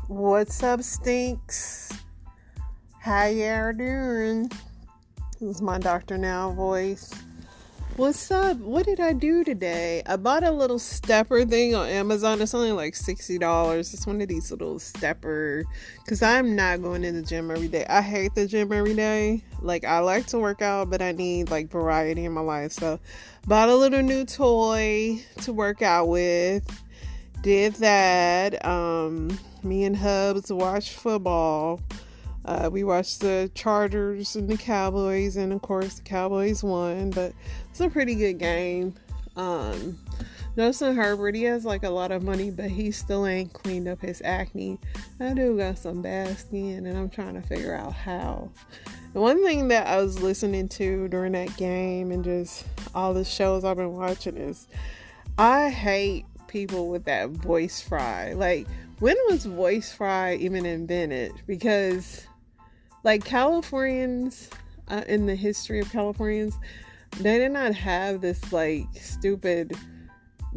What's up, stinks? How y'all doing? This is my Dr. Now voice. What's up? What did I do today? I bought a little stepper thing on Amazon. It's only like $60. It's one of these little stepper, because I'm not going to the gym every day. I hate the gym every day. Like, I like to work out, but I need like variety in my life. So bought a little new toy to work out with. Did that. Me and Hubs watched football. We watched the Chargers and the Cowboys, and of course the Cowboys won, but it's a pretty good game. Justin Herbert, he has like a lot of money, but he still ain't cleaned up his acne. That dude got some bad skin, and I'm trying to figure out how. The one thing that I was listening to during that game and just all the shows I've been watching is, I hate people with that voice fry. Like, when was voice fry even invented? Because like Californians, in the history of Californians, they did not have this like stupid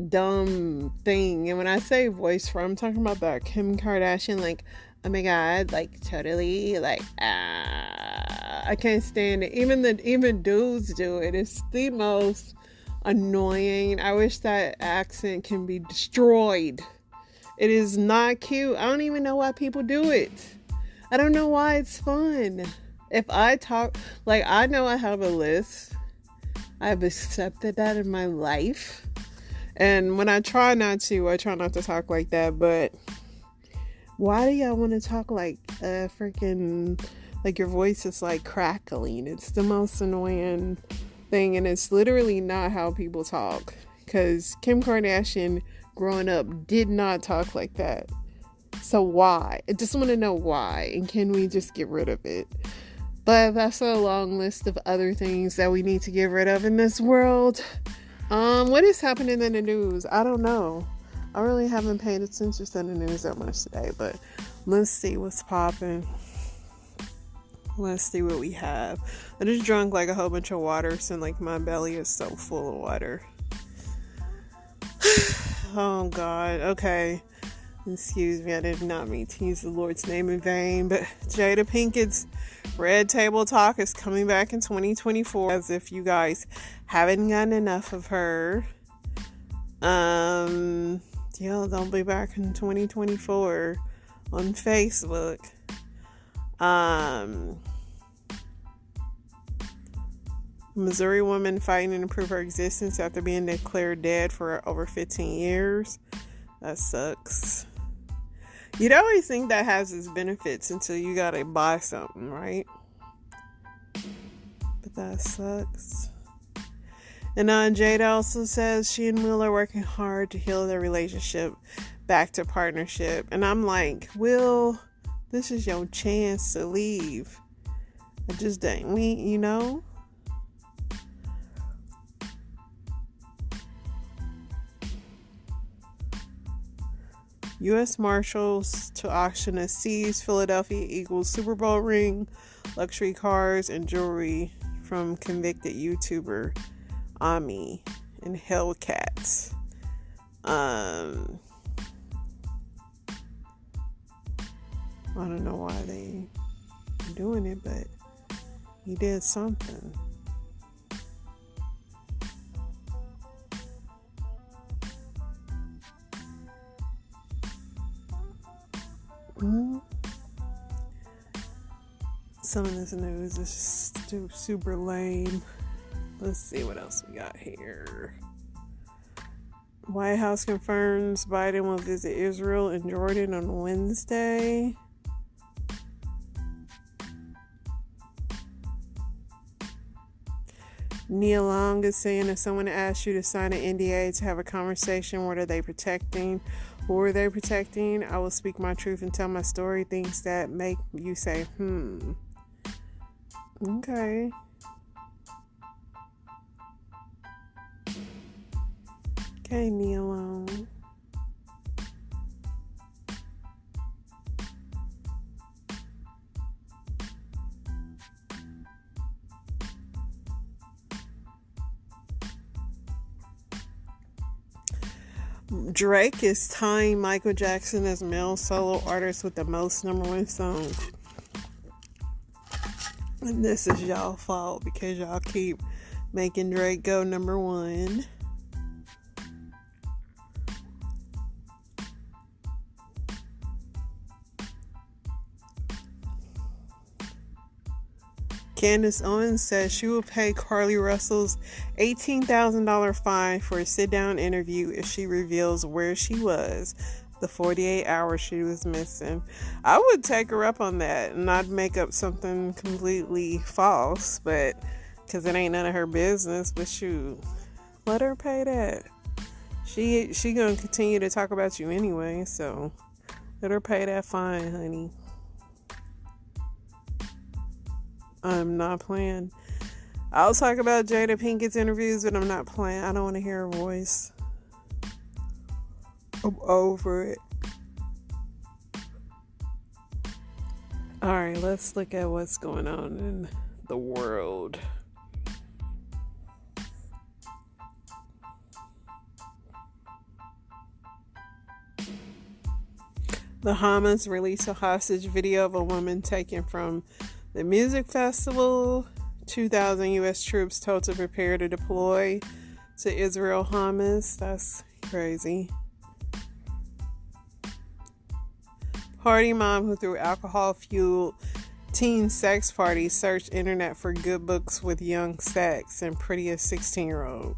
dumb thing. And when I say voice fry, I'm talking about that Kim Kardashian, like, oh my god, like totally, like, I can't stand it. Even dudes do it. It's the most annoying. I wish that accent can be destroyed. It is not cute. I don't even know why people do it. I don't know why it's fun. If I talk, like, I know I have a list. I've accepted that in my life. And when I try not to talk like that. But why do y'all want to talk like freaking, like your voice is like crackling? It's the most annoying thing. And it's literally not how people talk. Because Kim Kardashian growing up did not talk like that. So why? I just want to know why, and can we just get rid of it? But that's a long list of other things that we need to get rid of in this world. What is happening in the news? I don't know. I really haven't paid attention to the news that much today, but let's see what's popping. Let's see what we have. I just drank like a whole bunch of water, so like my belly is so full of water. Oh God, okay. Excuse me, I did not mean to use the Lord's name in vain, but Jada Pinkett's Red Table Talk is coming back in 2024, as if you guys haven't gotten enough of her. Don't be back in 2024 on Facebook. Missouri woman fighting to prove her existence after being declared dead for over 15 years. That sucks. You'd always think that has its benefits until you gotta buy something, right? But that sucks. And Jada also says she and Will are working hard to heal their relationship back to partnership. And I'm like, Will, this is your chance to leave. I just didn't, you know? U.S. Marshals to auction a seized Philadelphia Eagles Super Bowl ring, luxury cars, and jewelry from convicted YouTuber Ami and Hellcat. I don't know why they are doing it, but he did something. Some of this news is just super lame. Let's see what else we got here. White House confirms Biden will visit Israel and Jordan on Wednesday. Nia Long is saying, if someone asks you to sign an NDA to have a conversation, what are they protecting? Who are they protecting? I will speak my truth and tell my story. Things that make you say, Okay. Okay, Nia Long. Drake is tying Michael Jackson as male solo artist with the most number one songs. And this is y'all fault because y'all keep making Drake go number one. Candace Owens says she will pay Carly Russell's $18,000 fine for a sit-down interview if she reveals where she was the 48 hours she was missing. I would take her up on that and not make up something completely false, but because it ain't none of her business. But shoot, let her pay that. She gonna continue to talk about you anyway, so let her pay that fine, honey. I'm not playing. I'll talk about Jada Pinkett's interviews, but I'm not playing. I don't want to hear her voice. I'm over it. Alright, let's look at what's going on in the world. The Hamas released a hostage video of a woman taken from the music festival. 2,000 U.S. troops told to prepare to deploy to Israel. Hamas. That's crazy. Party mom who threw alcohol-fueled teen sex party searched internet for good books with young sex and prettiest 16-year-old.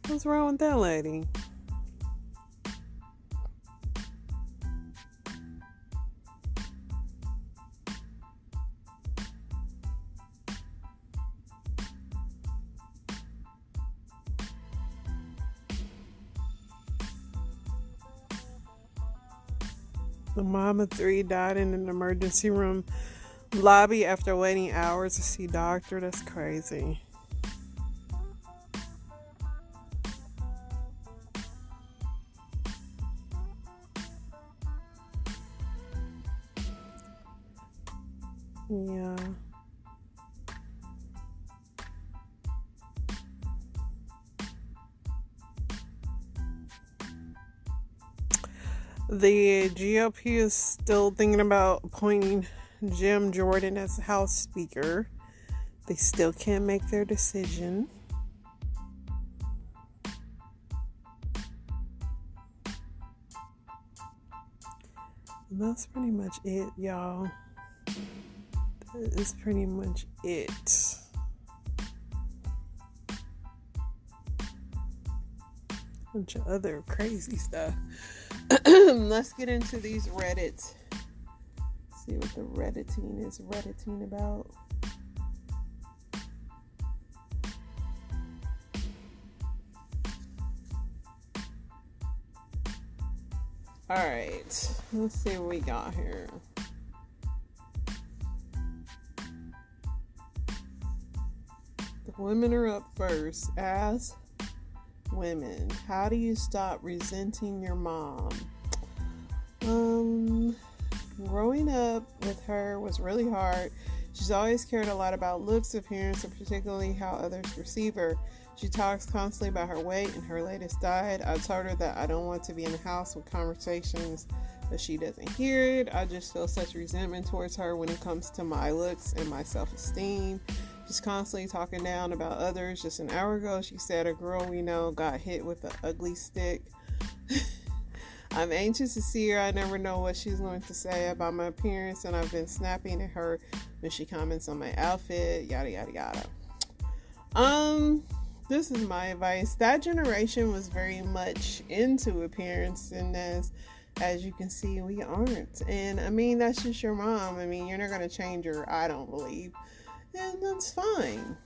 What's wrong with that lady? The mom of three died in an emergency room lobby after waiting hours to see a doctor. That's crazy. Yeah. The GOP is still thinking about appointing Jim Jordan as House Speaker. They still can't make their decision. And that's pretty much it, y'all. That is pretty much it. Bunch of other crazy stuff. Let's get into these Reddits. See what the Redditing is Redditing about. Alright, let's see what we got here. The women are up first. Ask women, how do you stop resenting your mom? Growing up with her was really hard. She's always cared a lot about looks, appearance, and particularly how others perceive her. She talks constantly about her weight and her latest diet. I told her that I don't want to be in the house with conversations, but she doesn't hear it. I just feel such resentment towards her when it comes to my looks and my self-esteem. She's constantly talking down about others. Just an hour ago, she said a girl we know got hit with an ugly stick. I'm anxious to see her. I never know what she's going to say about my appearance, and I've been snapping at her when she comments on my outfit, yada, yada, yada. This is my advice. That generation was very much into appearance, and as you can see, we aren't. And, I mean, that's just your mom. I mean, you're not going to change her, I don't believe. And that's fine.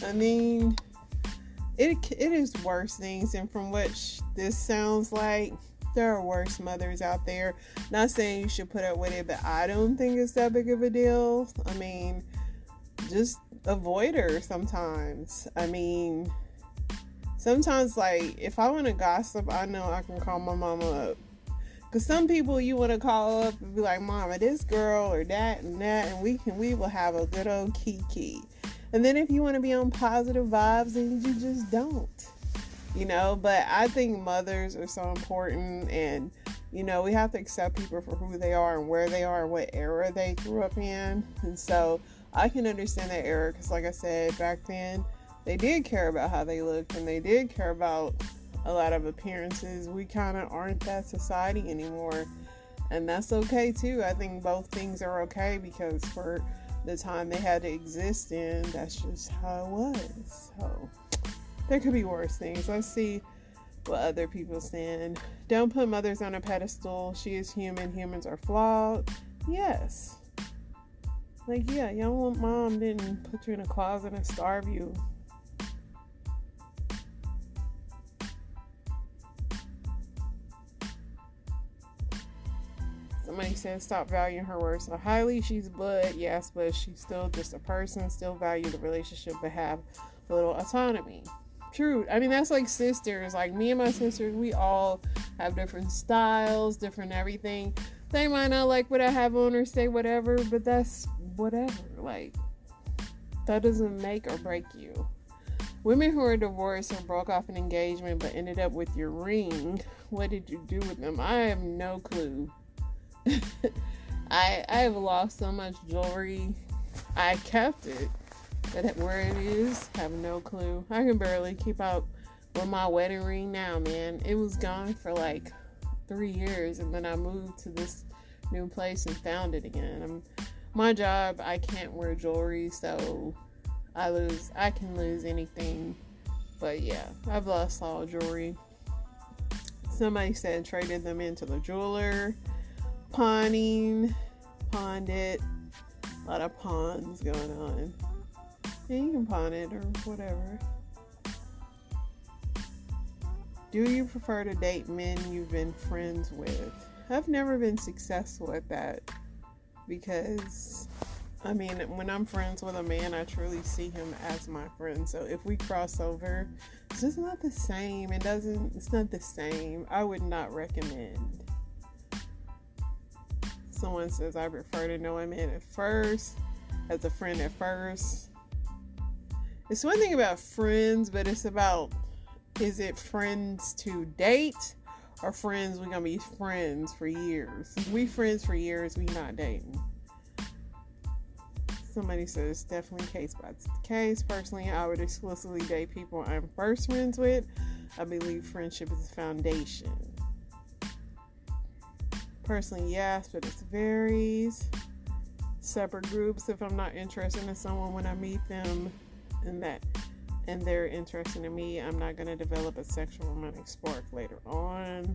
I mean, it is worse things, and from what this sounds like, there are worse mothers out there. Not saying you should put up with it, but I don't think it's that big of a deal. I mean, just avoid her sometimes. I mean, sometimes, like, if I want to gossip, I know I can call my mama up. Because some people you want to call up and be like, Mama, this girl or that and that, and we will have a good old kiki. And then if you want to be on positive vibes, then you just don't. But I think mothers are so important, and we have to accept people for who they are and where they are and what era they grew up in. And so I can understand that era, because like I said, back then they did care about how they looked, and they did care about a lot of appearances. We kind of aren't that society anymore, and that's okay too. I think both things are okay, because for the time they had to exist in, that's just how it was. So there could be worse things. Let's see what other people saying. Don't put mothers on a pedestal. She is human. Humans are flawed. Yes. Like, yeah, your mom didn't put you in a closet and starve you. Somebody said stop valuing her words so highly. She's blood, yes, but she's still just a person. Still value the relationship, but have a little autonomy. True. I mean, that's like sisters. Like me and my sisters, we all have different styles, different everything. They might not like what I have on or say whatever, but that's whatever. Like, that doesn't make or break you. Women who are divorced or broke off an engagement but ended up with your ring, what did you do with them? I have no clue. I have lost so much jewelry. I kept it, but where it is, have no clue. I can barely keep up with my wedding ring now, man. It was gone for like 3 years, and then I moved to this new place and found it again. My job, I can't wear jewelry, so I can lose anything. But yeah, I've lost all jewelry. Somebody said traded them into the jeweler. Pawned it. A lot of pawns going on. Yeah, you can pawn it or whatever. Do you prefer to date men you've been friends with? I've never been successful at that, because I mean, when I'm friends with a man, I truly see him as my friend. So if we cross over, it's just not the same. It's not the same. I would not recommend. Someone says, I prefer to know a man at first, as a friend at first. It's one thing about friends, but it's about, is it friends to date, or friends we're going to be friends for years? If we friends for years, we not dating. Somebody says, definitely case by case. Personally, I would exclusively date people I'm first friends with. I believe friendship is the foundation. Personally, yes, but it varies. Separate groups. If I'm not interested in someone when I meet them, and they're interested in me, I'm not going to develop a sexual romantic spark later on.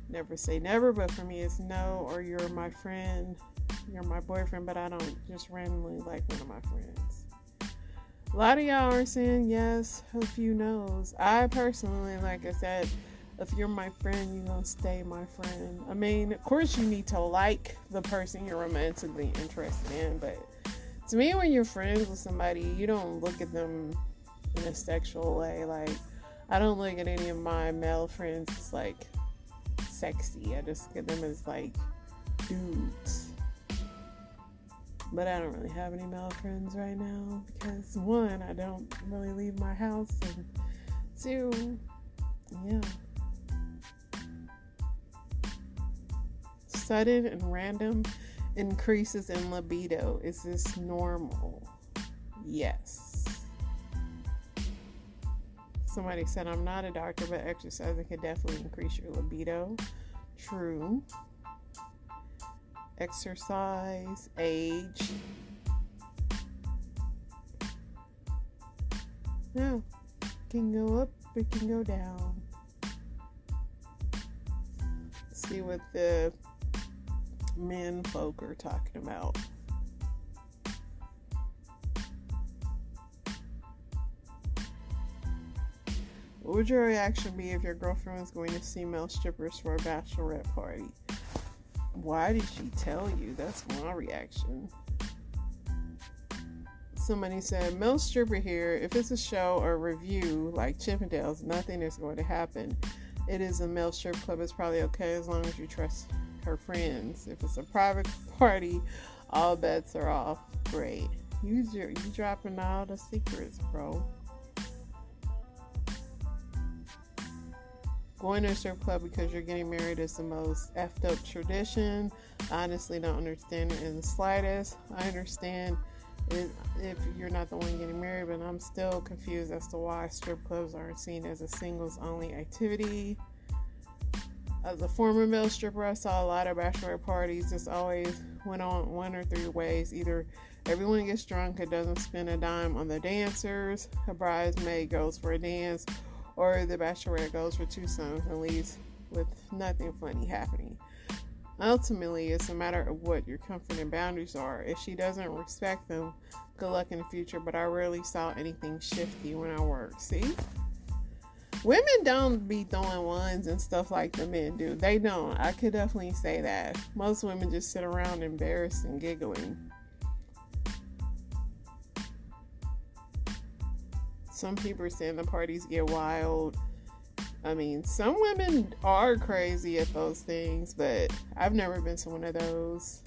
Never say never, but for me it's no, or you're my friend, you're my boyfriend, but I don't just randomly like one of my friends. A lot of y'all are saying yes, a few no's. I personally, like I said, if you're my friend, you're going to stay my friend. I mean, of course you need to like the person you're romantically interested in, but to me, when you're friends with somebody, you don't look at them in a sexual way. Like, I don't look at any of my male friends as, like, sexy. I just look at them as, like, dudes. But I don't really have any male friends right now because, one, I don't really leave my house, and two, yeah. Sudden and random increases in libido. Is this normal? Yes. Somebody said, I'm not a doctor, but exercising can definitely increase your libido. True. Exercise, age. Yeah. It can go up, it can go down. Let's see what the men folk are talking about. What would your reaction be if your girlfriend was going to see male strippers for a bachelorette party? Why did she tell you? That's my reaction. Somebody said, male stripper here. If it's a show or review like Chippendales, nothing is going to happen. It is a male strip club. It's probably okay as long as you trust her friends. If it's a private party, all bets are off. Great. You dropping all the secrets, bro. Going to a strip club because you're getting married is the most effed up tradition. I honestly don't understand it in the slightest. I understand if you're not the one getting married, but I'm still confused as to why strip clubs aren't seen as a singles only activity. As a former male stripper, I saw a lot of bachelorette parties. This always went on one or three ways. Either everyone gets drunk and doesn't spend a dime on the dancers, a bridesmaid goes for a dance, or the bachelorette goes for two songs and leaves with nothing funny happening. Ultimately, it's a matter of what your comfort and boundaries are. If she doesn't respect them, good luck in the future, but I rarely saw anything shifty when I worked. See? Women don't be throwing ones and stuff like the men do. They don't. I could definitely say that. Most women just sit around embarrassed and giggling. Some people are saying the parties get wild. I mean, some women are crazy at those things, but I've never been to one of those.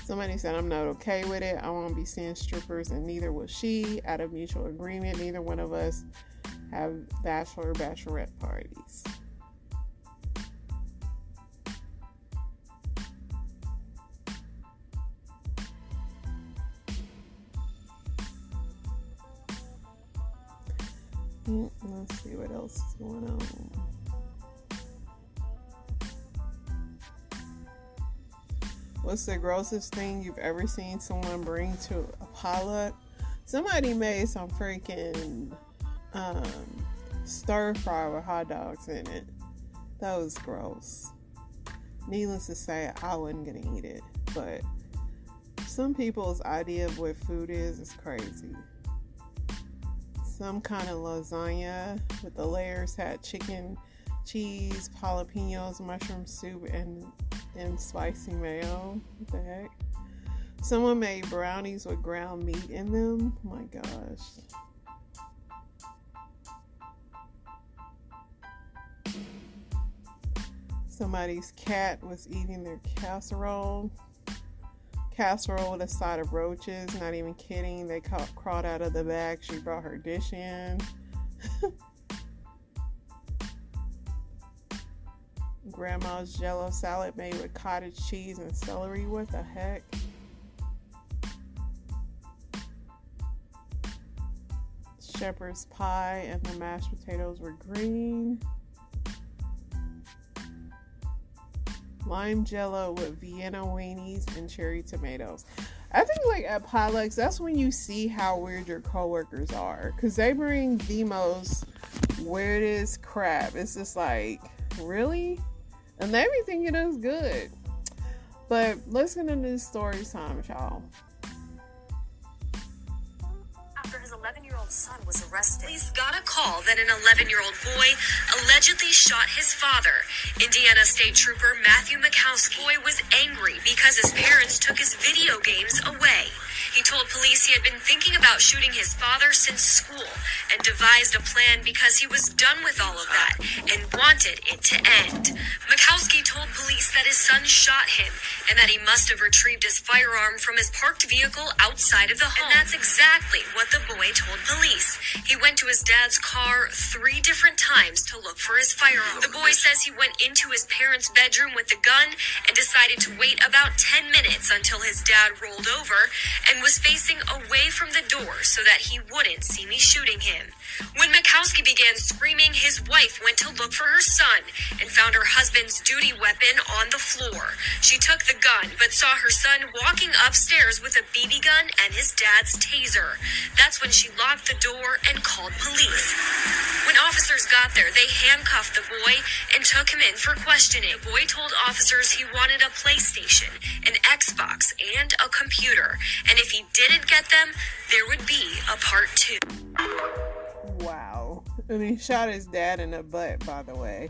Somebody said I'm not okay with it. I won't be seeing strippers, and neither will she. Out of mutual agreement, neither one of us have bachelor or bachelorette parties. Let's see what else is going on. What's the grossest thing you've ever seen someone bring to a potluck? Somebody made some freaking stir fry with hot dogs in it. That was gross. Needless to say, I wasn't gonna eat it, but some people's idea of what food is crazy. Some kind of lasagna with the layers had chicken, cheese, jalapenos, mushroom soup, and spicy mayo. What the heck? Someone made brownies with ground meat in them. Oh my gosh. Somebody's cat was eating their casserole. Casserole with a side of roaches. Not even kidding. They crawled out of the bag. She brought her dish in. Grandma's Jello salad made with cottage cheese and celery. What the heck? Shepherd's pie and the mashed potatoes were green. Lime Jello with Vienna weenies and cherry tomatoes. I think like at potlucks, that's when you see how weird your coworkers are, because they bring the most weirdest crap. It's just like, really? And they be thinking it's good. But let's get into this story time, y'all. After his 11-year-old son was arrested, police got a call that an 11-year-old boy allegedly shot his father. Indiana State Trooper Matthew Mikowski was angry because his parents took his video games away. He told police he had been thinking about shooting his father since school and devised a plan because he was done with all of that and wanted it to end. Mikowski told police that his son shot him and that he must have retrieved his firearm from his parked vehicle outside of the home. And that's exactly what the boy told police. He went to his dad's car 3 different times to look for his firearm. The boy says he went into his parents' bedroom with the gun and decided to wait about 10 minutes until his dad rolled over and was facing away from the door so that he wouldn't see me shooting him. When Mikowski began screaming, his wife went to look for her son and found her husband's duty weapon on the floor. She took the gun, but saw her son walking upstairs with a BB gun and his dad's taser. That's when she locked the door and called police. When officers got there, they handcuffed the boy and took him in for questioning. The boy told officers he wanted a PlayStation, an Xbox, and a computer. And if he didn't get them, there would be a part 2. Wow. And he shot his dad in the butt, by the way.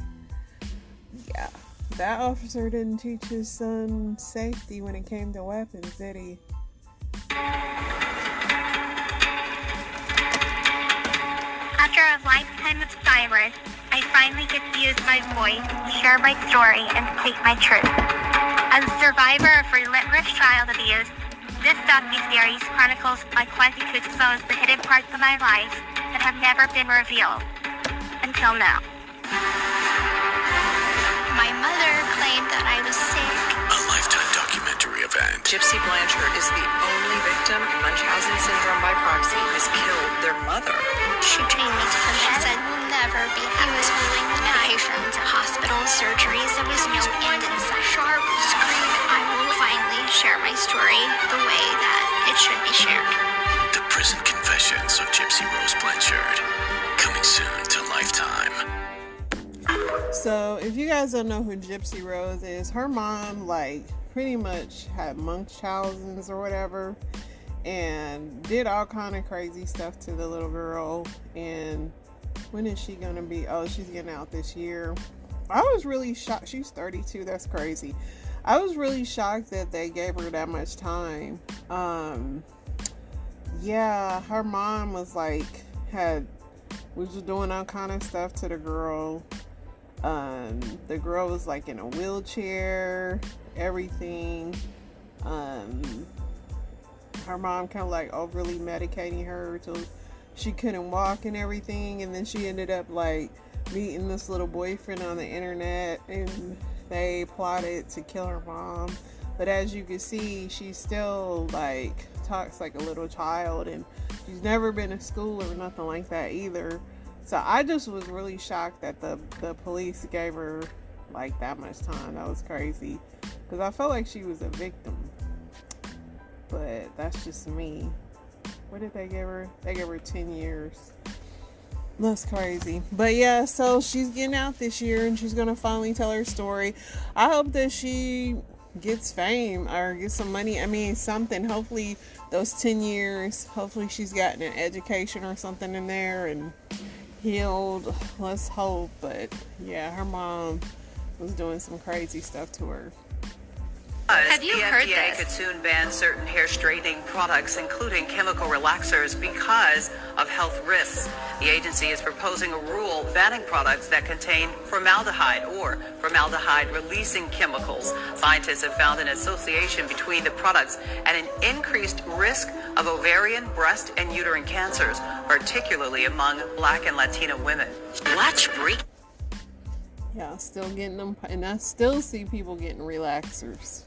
Yeah. That officer didn't teach his son safety when it came to weapons, did he? After a lifetime of silence, I finally get to use my voice to share my story and speak my truth. As a survivor of relentless child abuse, this docuseries chronicles my quest to expose the hidden parts of my life that have never been revealed until now. mother claimed that I was sick. A Lifetime documentary event. Gypsy Blanchard is the only victim. Munchausen syndrome by proxy has killed their mother. She trained me to the bed. She said, we'll never be happy. He was willing to patients, hospital surgeries. There was no end in sight. Sharp scream. I will finally share my story the way that it should be shared. The Prison Confessions of Gypsy Rose Blanchard. Coming soon to Lifetime. So, if you guys don't know who Gypsy Rose is, her mom, like, pretty much had Munchausen's or whatever, and did all kind of crazy stuff to the little girl. And when is she gonna be? Oh, she's getting out this year. I was really shocked. She's 32. That's crazy. I was really shocked that they gave her that much time. Yeah, her mom was like, was doing all kind of stuff to the girl. The girl was like in a wheelchair, everything. Her mom kind of like overly medicating her till she couldn't walk and everything. And then she ended up like meeting this little boyfriend on the internet, and they plotted to kill her mom. But as you can see, she still like talks like a little child, and she's never been to school or nothing like that either. So I just was really shocked that the police gave her like that much time. That was crazy, because I felt like she was a victim. But that's just me. What did they give her? They gave her 10 years. That's crazy. But yeah, so she's getting out this year, and she's gonna finally tell her story. I hope that she gets fame or gets some money. I mean, something. Hopefully those 10 years, hopefully she's gotten an education or something in there and healed. Let's hope. But yeah, her mom was doing some crazy stuff to her. Have you heard the FDA this? could soon ban certain hair straightening products, including chemical relaxers, because of health risks. The agency is proposing a rule banning products that contain formaldehyde or formaldehyde-releasing chemicals. Scientists have found an association between the products and an increased risk of ovarian, breast, and uterine cancers, particularly among Black and Latina women. Watch Break. Yeah, still getting them, and I still see people getting relaxers.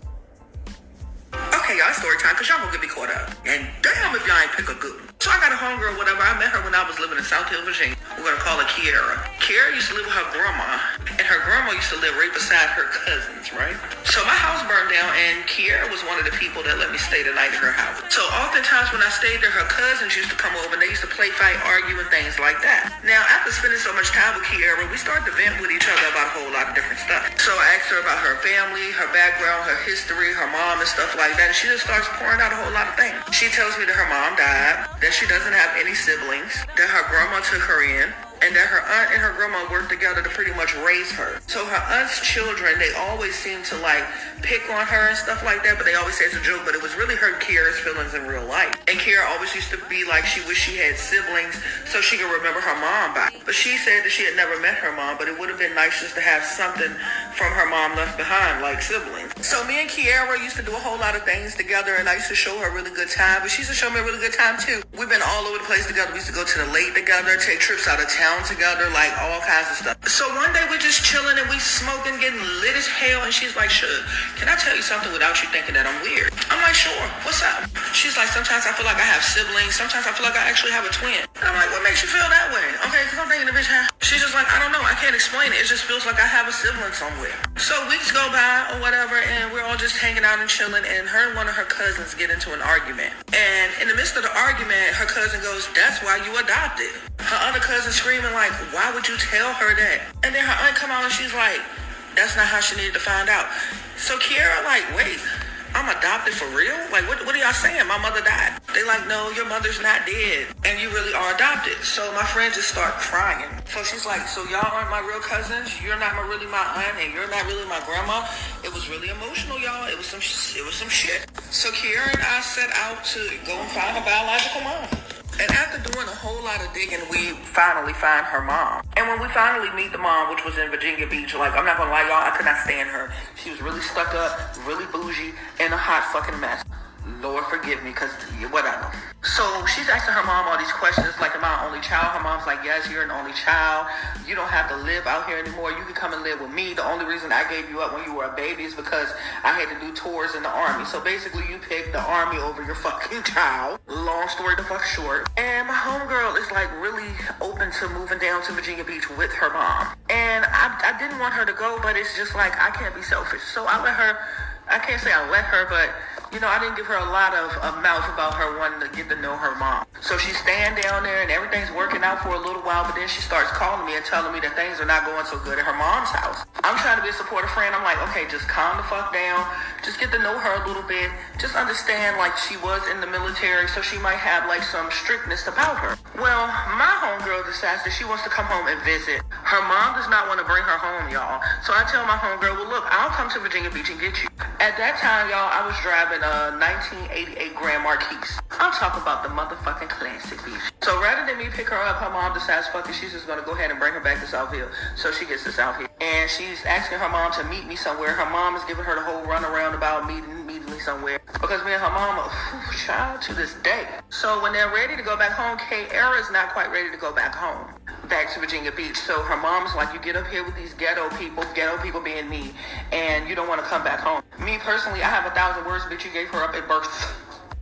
Okay, y'all, story time, because y'all gonna get me caught up. And damn if y'all ain't pick a good one. So I got a homegirl, whatever. I met her when I was living in South Hill, Virginia. We're gonna call her Kiara. Kiara used to live with her grandma, and her grandma used to live right beside her cousins, right? So my house burned down, and Kiara was one of the people that let me stay the night at her house. So oftentimes when I stayed there, her cousins used to come over, and they used to play, fight, argue, and things like that. Now, after spending so much time with Kiara, we started to vent with each other about a whole lot of different stuff. So I asked her about her family, her background, her history, her mom, and stuff like that, and she just starts pouring out a whole lot of things. She tells me that her mom died, that she doesn't have any siblings, that her grandma took her in, and that her aunt and her grandma worked together to pretty much raise her. So her aunt's children, they always seem to like pick on her and stuff like that, but they always say it's a joke, but it was really hurt Kiara's feelings in real life. And Kiara always used to be like she wished she had siblings so she could remember her mom by. But she said that she had never met her mom, but it would have been nice just to have something from her mom left behind, like siblings. So me and Kiara used to do a whole lot of things together, and I used to show her a really good time, but she used to show me a really good time too. We've been all over the place together. We used to go to the lake together, take trips out of town together, like all kinds of stuff. So one day we're just chilling and we smoking, getting lit as hell, and she's like, "Shug, can I tell you something without you thinking that I'm weird?" I'm like, "Sure, what's up?" She's like, "Sometimes I feel like I have siblings, sometimes I feel like I actually have a twin." And I'm like, "What makes you feel that way?" Okay, because I'm thinking the bitch have. She's just like, "I don't know, I can't explain it. It just feels like I have a sibling somewhere." So weeks go by or whatever, and we're all just hanging out and chilling, and her and one of her cousins get into an argument. And in the midst of the argument, her cousin goes, "That's why you adopted." Her other cousin screaming like, "Why would you tell her that?" And then her aunt come out and she's like, "That's not how she needed to find out." So Kiara like, "Wait, I'm adopted for real? Like, what are y'all saying? My mother died." They like, "No, your mother's not dead, and you really are adopted." So my friend just start crying. So she's like, "So y'all aren't my real cousins? You're not really my aunt, and you're not really my grandma?" It was really emotional, y'all. It was some shit. So Kiara and I set out to go and find her biological mom. And after doing a whole lot of digging, we finally find her mom. And when we finally meet the mom, which was in Virginia Beach, like, I'm not gonna lie, y'all, I could not stand her. She was really stuck up, really bougie, and a hot fucking mess. Lord forgive me, because whatever. So she's asking her mom all these questions, like, am I an only child? Her mom's like, yes, you're an only child. You don't have to live out here anymore. You can come and live with me. The only reason I gave you up when you were a baby is because I had to do tours in the army. So basically you picked the army over your fucking child. Long story the fuck short. And my homegirl is like really open to moving down to Virginia Beach with her mom. And I didn't want her to go, but it's just like, I can't be selfish. So I let her, I can't say I let her, but you know, I didn't give her a lot of mouth about her wanting to get to know her mom. So she's staying down there and everything's working out for a little while, but then she starts calling me and telling me that things are not going so good at her mom's house. I'm trying to be a supportive friend. I'm like, okay, just calm the fuck down. Just get to know her a little bit. Just understand, like, she was in the military, so she might have, like, some strictness about her. Well, my homegirl decides that she wants to come home and visit. Her mom does not want to bring her home, y'all. So I tell my homegirl, well, look, I'll come to Virginia Beach and get you. At that time, y'all, I was driving a 1988 Grand Marquis. I'm talking about the motherfucking classic, bitch. So rather than me pick her up, her mom decides, fuck it, she's just going to go ahead and bring her back to South Hill. So she gets to South Hill. And she's asking her mom to meet me somewhere. Her mom is giving her the whole runaround about meeting me somewhere. Because me and her mom are, child, to this day. So when they're ready to go back home, K-Era is not quite ready to go back home. Back to Virginia Beach. So her mom's like, you get up here with these ghetto people being me, and you don't want to come back home. Me personally, I have 1,000 words, bitch, you gave her up at birth.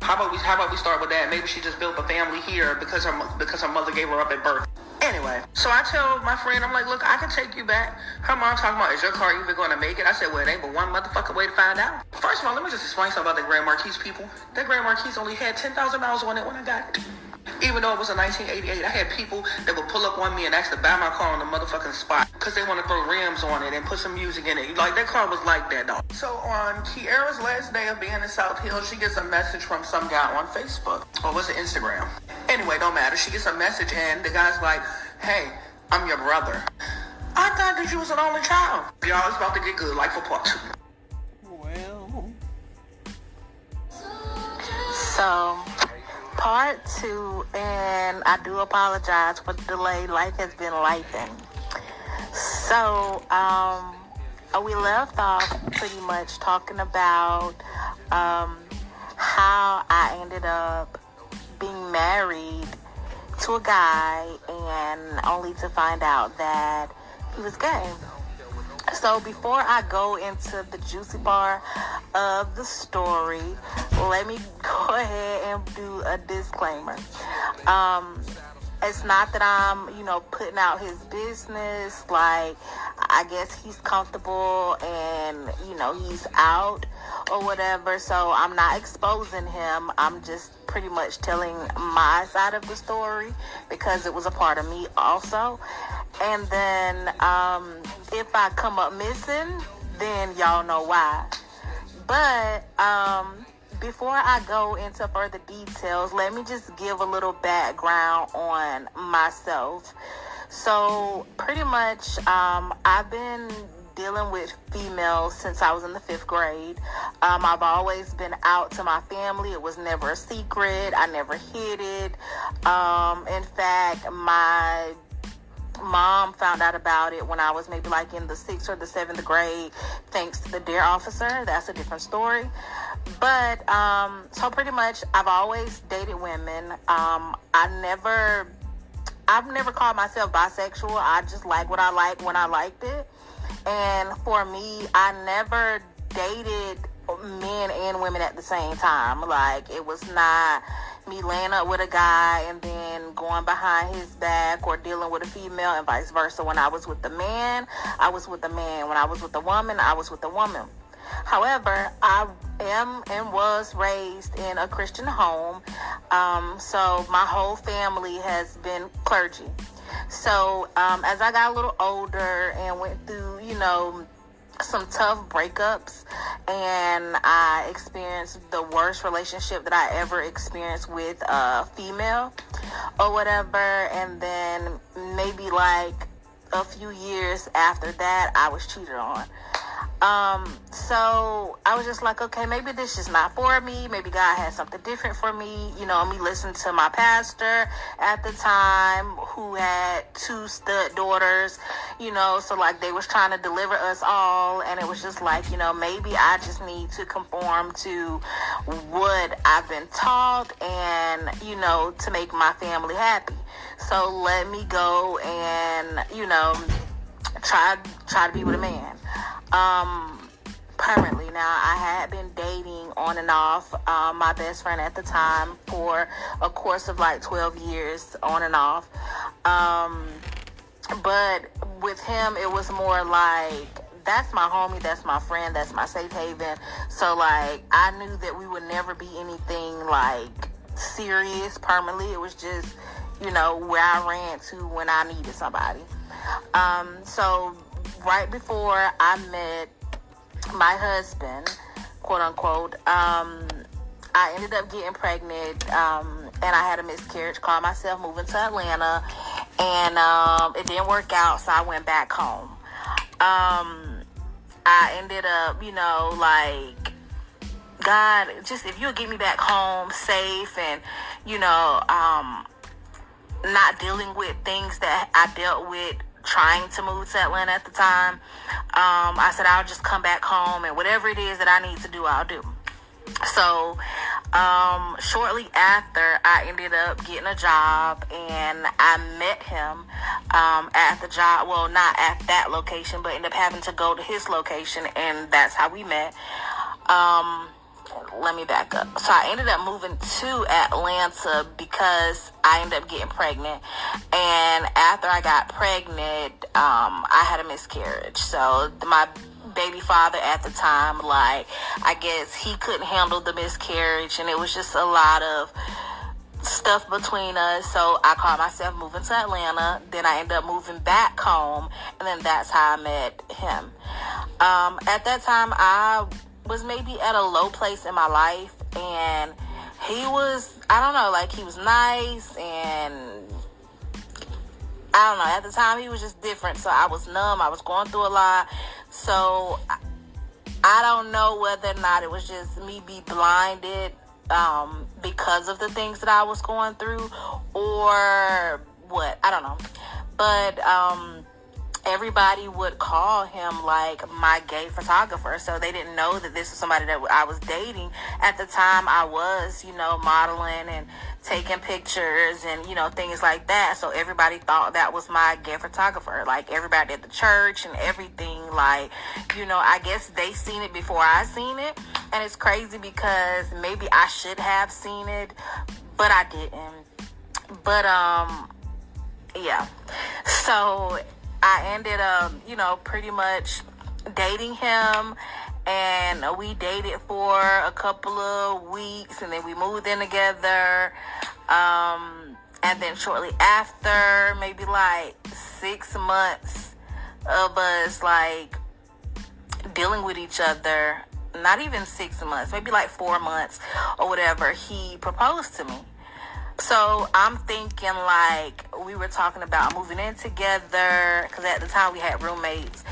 How about we start with that? Maybe she just built a family here because her mother gave her up at birth. Anyway, so I tell my friend, I'm like, look, I can take you back. Her mom talking about, is your car even going to make it? I said, well, it ain't but one motherfucking way to find out. First of all, let me just explain something about that Grand Marquis, people. That Grand Marquis only had 10,000 miles on it when I got it. Even though it was a 1988, I had people that would pull up on me and actually buy my car on the motherfucking spot because they want to throw rims on it and put some music in it. Like, that car was like that, dog. So on Kiara's last day of being in South Hill, she gets a message from some guy on Facebook. Or was it Instagram? Anyway, don't matter. She gets a message and the guy's like, hey, I'm your brother. I thought that you was an only child. Y'all, it's about to get good, like for part 2. Well. So, part 2, and I do apologize for the delay. Life has been lifing. So, we left off pretty much talking about how I ended up being married to a guy and only to find out that he was gay. So before I go into the juicy part of the story, let me go ahead and do a disclaimer. It's not that I'm, putting out his business. Like, I guess he's comfortable and, he's out or whatever. So I'm not exposing him. I'm just pretty much telling my side of the story because it was a part of me also. And then if I come up missing, then y'all know why. But before I go into further details, let me just give a little background on myself. So pretty much I've been dealing with females since I was in the 5th grade. I've always been out to my family. It was never a secret. I never hid it. In fact, my mom found out about it when I was maybe like in the 6th or the 7th grade, thanks to the DARE officer. That's a different story. But so pretty much I've always dated women. I've never called myself bisexual. I just like what I like when I liked it. And for me, I never dated men and women at the same time. Like, it was not me laying up with a guy and then going behind his back or dealing with a female and vice versa. When I was with the man, I was with the man. When I was with the woman, I was with the woman. However, I am and was raised in a Christian home. So my whole family has been clergy. So as I got a little older and went through, some tough breakups, and I experienced the worst relationship that I ever experienced with a female or whatever, and then maybe like a few years after that, I was cheated on. So I was just like, okay, maybe this is not for me. Maybe God has something different for me. Me listening to my pastor at the time, who had 2 stud daughters, so like they was trying to deliver us all, and it was just like, maybe I just need to conform to what I've been taught and, to make my family happy. So let me go and, try to be with a man. Permanently. Now, I had been dating on and off my best friend at the time for a course of like 12 years on and off. But with him, it was more like, that's my homie, that's my friend, that's my safe haven. So like, I knew that we would never be anything like serious permanently. It was just, where I ran to when I needed somebody. So right before I met my husband, quote unquote, I ended up getting pregnant, and I had a miscarriage, called myself moving to Atlanta, and it didn't work out, so I went back home. I ended up, like, God, just if you'll get me back home safe and, not dealing with things that I dealt with trying to move to Atlanta at the time, I said I'll just come back home, and whatever it is that I need to do, I'll do. So shortly after, I ended up getting a job, and I met him at the job. Well, not at that location, but ended up having to go to his location, and that's how we met. Let me back up. So I ended up moving to Atlanta because I ended up getting pregnant. And after I got pregnant, I had a miscarriage. So my baby father at the time, like, I guess he couldn't handle the miscarriage, and it was just a lot of stuff between us. So I called myself moving to Atlanta. Then I ended up moving back home, and then that's how I met him. At that time, I was maybe at a low place in my life, and he was, I don't know, like, he was nice, and I don't know, at the time he was just different. So I was numb, I was going through a lot. So I don't know whether or not it was just me be blinded because of the things that I was going through, or what, I don't know. But everybody would call him like my gay photographer, so they didn't know that this was somebody that I was dating. At the time, I was, modeling and taking pictures and, things like that. So everybody thought that was my gay photographer. Like, everybody at the church and everything, like, I guess they seen it before I seen it. And it's crazy because maybe I should have seen it, but I didn't. But, yeah. So I ended up, pretty much dating him, and we dated for a couple of weeks, and then we moved in together. And then shortly after, maybe like 6 months of us like dealing with each other, not even 6 months, maybe like 4 months or whatever, he proposed to me. So I'm thinking like we were talking about moving in together, because at the time we had roommates.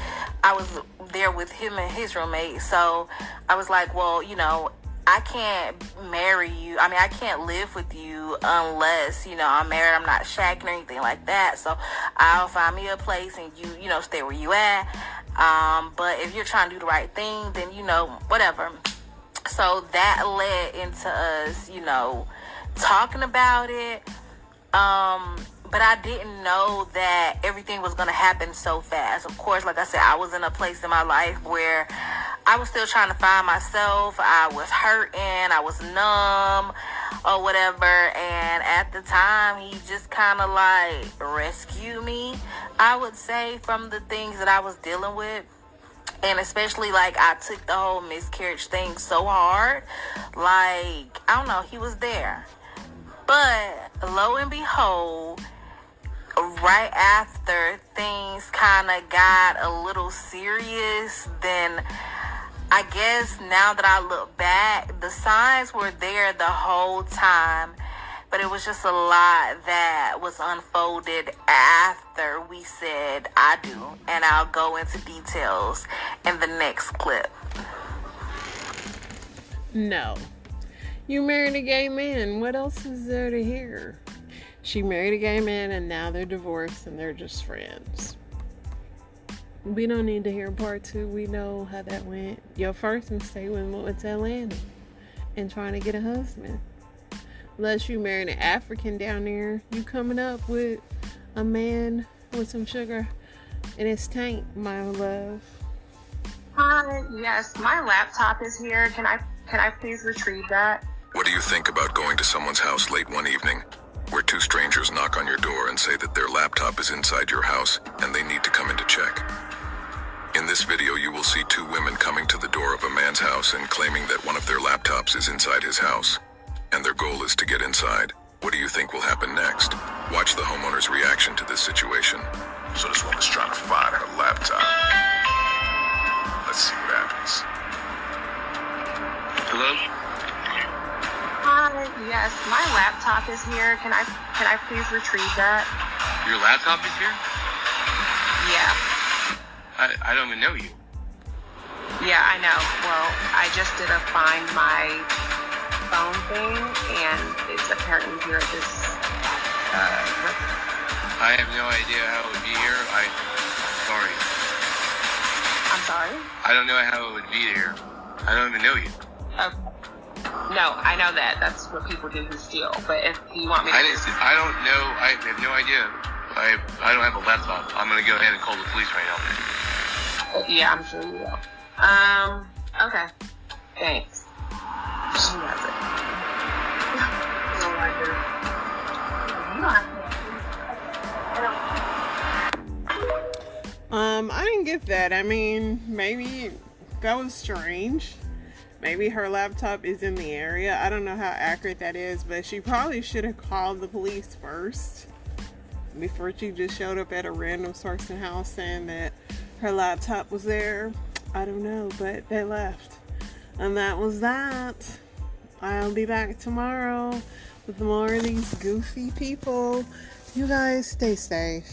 I was there with him and his roommate. So I was like, well, I can't marry you. I mean, I can't live with you unless, I'm married. I'm not shacking or anything like that. So I'll find me a place and you stay where you at. But if you're trying to do the right thing, then, whatever. So that led into us, talking about it. But I didn't know that everything was going to happen so fast. Of course, like I said, I was in a place in my life where I was still trying to find myself. I was hurting. I was numb or whatever. And at the time, he just kind of like rescued me, I would say, from the things that I was dealing with. And especially, like, I took the whole miscarriage thing so hard. Like, I don't know, he was there. But lo and behold, right after things kind of got a little serious, then I guess now that I look back, the signs were there the whole time, but it was just a lot that was unfolded after we said I do, and I'll go into details in the next clip. No. You married a gay man. What else is there to hear? She married a gay man, and now they're divorced and they're just friends. We don't need to hear part 2. We know how that went. Your first mistake when we went to Atlanta and trying to get a husband. Unless you married an African down there, you coming up with a man with some sugar in his tank, my love. Hi, yes, my laptop is here. Can I please retrieve that? What do you think about going to someone's house late one evening, where 2 strangers knock on your door and say that their laptop is inside your house and they need to come in to check? In this video, you will see 2 women coming to the door of a man's house and claiming that one of their laptops is inside his house, and their goal is to get inside. What do you think will happen next? Watch the homeowner's reaction to this situation. So this woman's trying to find her laptop. Let's see what happens. Hello? Hi, yes, my laptop is here. Can I please retrieve that? Your laptop is here? Yeah. I don't even know you. Yeah, I know. Well, I just did a find my phone thing, and it's apparently here at this, I have no idea how it would be here. Sorry. I'm sorry? I don't know how it would be here. I don't even know you. Okay. No, I know that. That's what people do who steal. But if you want me to... I don't know. I have no idea. I don't have a laptop. I'm going to go ahead and call the police right now. Yeah, I'm sure you will. Okay. Thanks. She has it. I didn't get that. I mean, maybe that was strange. Maybe her laptop is in the area. I don't know how accurate that is, but she probably should have called the police first before she just showed up at a random person's house saying that her laptop was there. I don't know, but they left. And that was that. I'll be back tomorrow with more of these goofy people. You guys stay safe.